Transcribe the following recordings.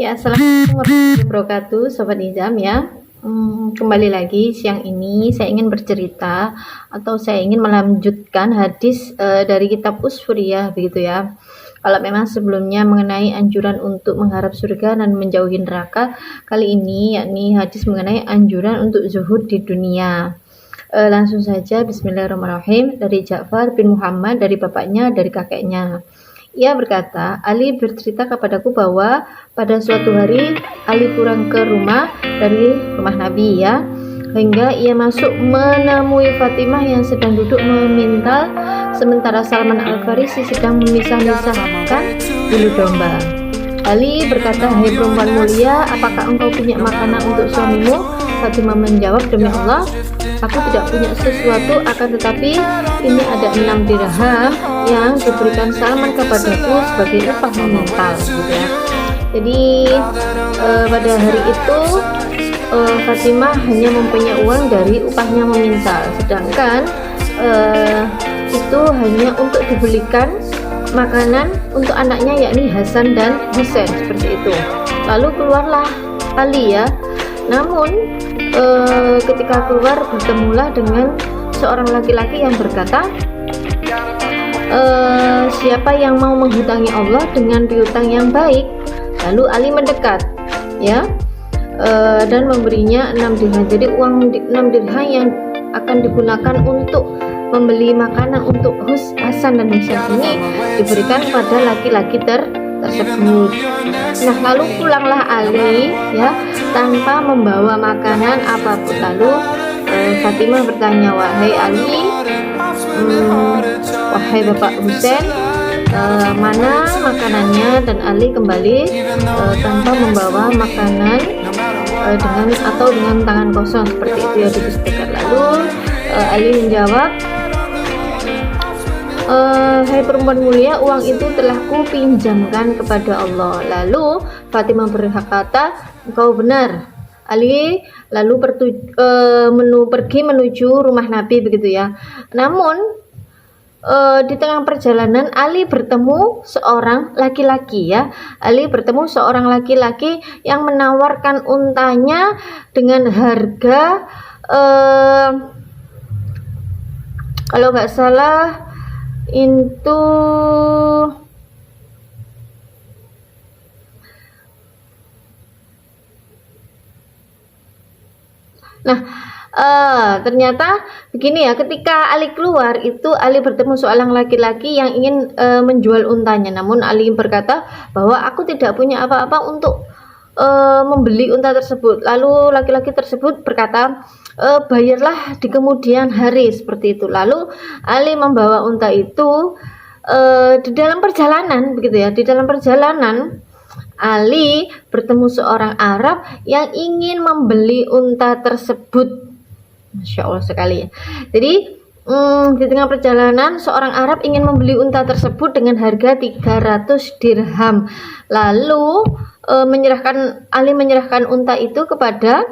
Ya, assalamualaikum warahmatullahi wabarakatuh, Sobat Nizam ya. Kembali lagi siang ini saya ingin bercerita atau saya ingin melanjutkan hadis dari kitab Usfuriyah begitu ya. Kalau memang sebelumnya mengenai anjuran untuk mengharap surga dan menjauhi neraka, kali ini yakni hadis mengenai anjuran untuk zuhud di dunia. Langsung saja, bismillahirrahmanirrahim, dari Ja'far bin Muhammad, dari bapaknya, dari kakeknya. Ia berkata, Ali bercerita kepadaku bahwa pada suatu hari Ali pulang ke rumah dari rumah Nabi ya, hingga ia masuk menemui Fatimah yang sedang duduk memintal, sementara Salman Al-Farisi sedang memisah-misahkan bulu domba. Ali berkata, "Hai perempuan mulia, apakah engkau punya makanan untuk suamimu?" Fatimah menjawab, "Demi Allah, aku tidak punya sesuatu, akan tetapi ini ada 6 dirham yang diberikan Salman kepadaku sebagai upah memintal," gitu ya. Jadi pada hari itu Fatimah hanya mempunyai uang dari upahnya memintal, sedangkan itu hanya untuk dibelikan makanan untuk anaknya yakni Hasan dan Husain seperti itu. Lalu keluarlah Ali ya. Namun ketika keluar bertemulah dengan seorang laki-laki yang berkata, siapa yang mau menghutangi Allah dengan piutang yang baik? Lalu Ali mendekat ya, dan memberinya 6 dirham. Jadi uang 6 dirham yang akan digunakan untuk membeli makanan untuk Hasan dan Husain ini diberikan pada laki-laki tersebut. Nah, lalu pulanglah Ali ya tanpa membawa makanan apapun. Lalu Fatimah bertanya, "Wahai Ali, wahai Bapak Husain, mana makanannya?" Dan Ali kembali tanpa membawa makanan, dengan tangan kosong seperti itu ya, dipisahkan. Lalu Ali menjawab, "Hai perempuan mulia, uang itu telah kupinjamkan kepada Allah." Lalu Fatimah berkata, "Engkau benar, Ali." Lalu pergi menuju rumah Nabi begitu ya. Namun di tengah perjalanan Ali bertemu seorang laki-laki ya. Ali bertemu seorang laki-laki yang menawarkan untanya dengan harga kalau nggak salah itu ternyata begini ya, ketika Ali keluar itu Ali bertemu seorang laki-laki yang ingin menjual untanya. Namun Ali berkata bahwa aku tidak punya apa-apa untuk membeli unta tersebut. Lalu laki-laki tersebut berkata, "Bayarlah di kemudian hari," seperti itu. Lalu Ali membawa unta itu di dalam perjalanan begitu ya. Di dalam perjalanan Ali bertemu seorang Arab yang ingin membeli unta tersebut. Masya Allah sekali ya. Jadi di tengah perjalanan seorang Arab ingin membeli unta tersebut dengan harga 300 dirham. Lalu Ali menyerahkan unta itu kepada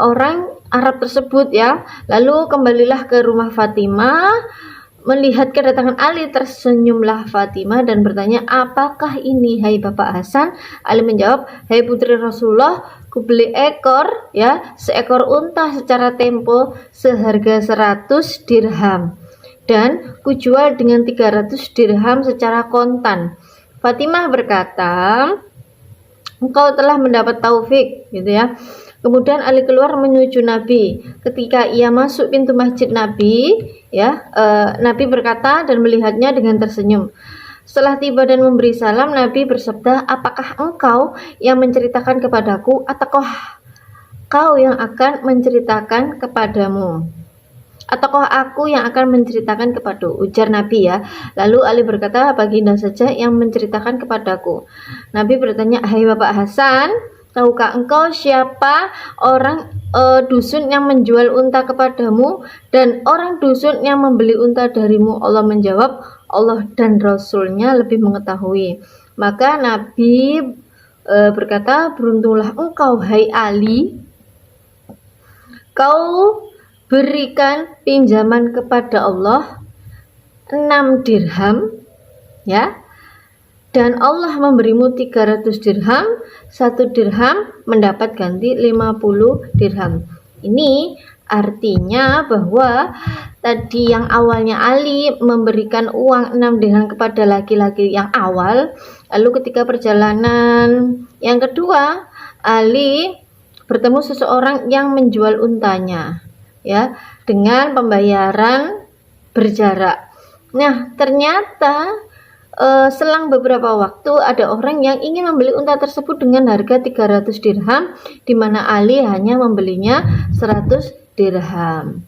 orang Arab tersebut ya. Lalu kembalilah ke rumah Fatimah. Melihat kedatangan Ali, tersenyumlah Fatimah dan bertanya, "Apakah ini, hai Bapak Hasan?" Ali menjawab, "Hai putri Rasulullah, kubeli seekor unta secara tempo seharga 100 dirham dan kujual dengan 300 dirham secara kontan." Fatimah berkata, "Engkau telah mendapat taufik," gitu ya. Kemudian Ali keluar menuju Nabi. Ketika ia masuk pintu masjid Nabi, Nabi berkata dan melihatnya dengan tersenyum. Setelah tiba dan memberi salam, Nabi bersabda, "Apakah engkau yang menceritakan kepadaku, ataukah kau yang akan menceritakan kepadamu? Ataukah aku yang akan menceritakan kepadamu?" Ujar Nabi ya. Lalu Ali berkata, "Baginda saja yang menceritakan kepadaku." Nabi bertanya, "Hai Bapak Hasan, tahukah engkau siapa orang dusun yang menjual unta kepadamu dan orang dusun yang membeli unta darimu?" Allah menjawab, "Allah dan Rasulnya lebih mengetahui." Maka Nabi berkata, "Beruntunglah engkau, hai Ali, kau berikan pinjaman kepada Allah 6 dirham ya, dan Allah memberimu 300 dirham, 1 dirham mendapat ganti 50 dirham. Ini artinya bahwa tadi yang awalnya Ali memberikan uang 6 dirham kepada laki-laki yang awal, lalu ketika perjalanan yang kedua Ali bertemu seseorang yang menjual untanya, ya, dengan pembayaran berjarak. Nah, ternyata selang beberapa waktu ada orang yang ingin membeli unta tersebut dengan harga 300 dirham, di mana Ali hanya membelinya 100 dirham.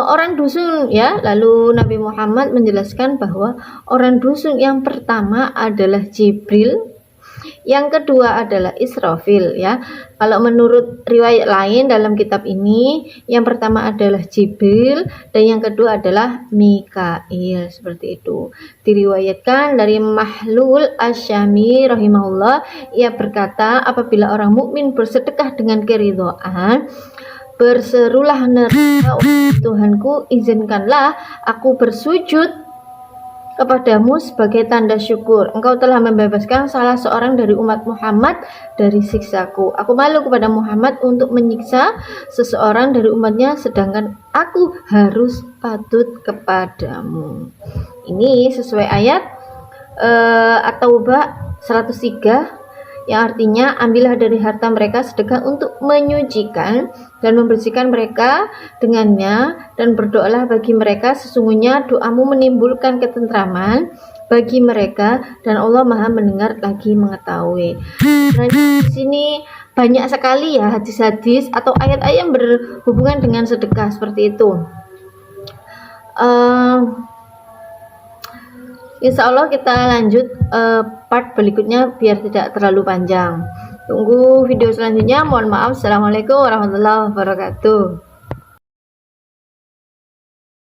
Orang dusun, ya, lalu Nabi Muhammad menjelaskan bahwa orang dusun yang pertama adalah Jibril, yang kedua adalah Israfil, ya. Kalau menurut riwayat lain dalam kitab ini, yang pertama adalah Jibril dan yang kedua adalah Mikail, seperti itu. Diriwayatkan dari Mahlul Asyami rahimahullah, ia berkata, apabila orang mukmin bersedekah dengan keridhaan, berserulah neraka, Tuhanku, izinkanlah aku bersujud kepadamu sebagai tanda syukur. Engkau telah membebaskan salah seorang dari umat Muhammad dari siksaku. Aku malu kepada Muhammad untuk menyiksa seseorang dari umatnya, sedangkan aku harus patut kepadamu. Ini sesuai ayat At-Taubah 103, yang artinya ambillah dari harta mereka sedekah untuk menyucikan dan membersihkan mereka dengannya, dan berdoalah bagi mereka, sesungguhnya doamu menimbulkan ketentraman bagi mereka dan Allah Maha mendengar lagi mengetahui. Nah, di sini banyak sekali ya hadis-hadis atau ayat-ayat yang berhubungan dengan sedekah seperti itu. Insya Allah kita lanjut part berikutnya biar tidak terlalu panjang. Tunggu video selanjutnya. Mohon maaf. Assalamualaikum warahmatullahi wabarakatuh.